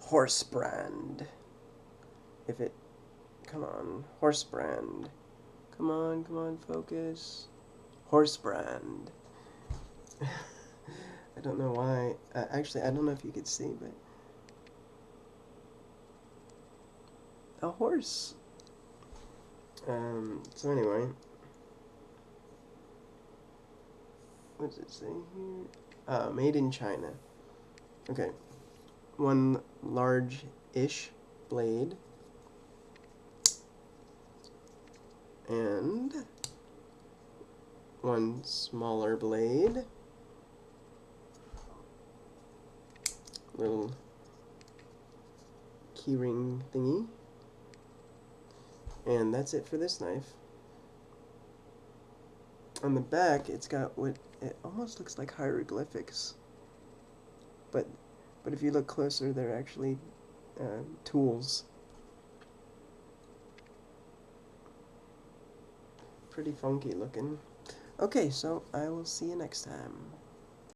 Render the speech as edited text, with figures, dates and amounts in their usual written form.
horse brand. If it, come on, horse brand. Come on, focus. Horse brand. I don't know why. Actually, I don't know if you could see, but a horse. So anyway, what does it say here? Made in China. Okay, one large-ish blade and one smaller blade. Little keyring thingy. And that's it for this knife. On the back, it's got what it almost looks like hieroglyphics, but if you look closer, they're actually tools. Pretty funky looking. Okay, so I will see you next time.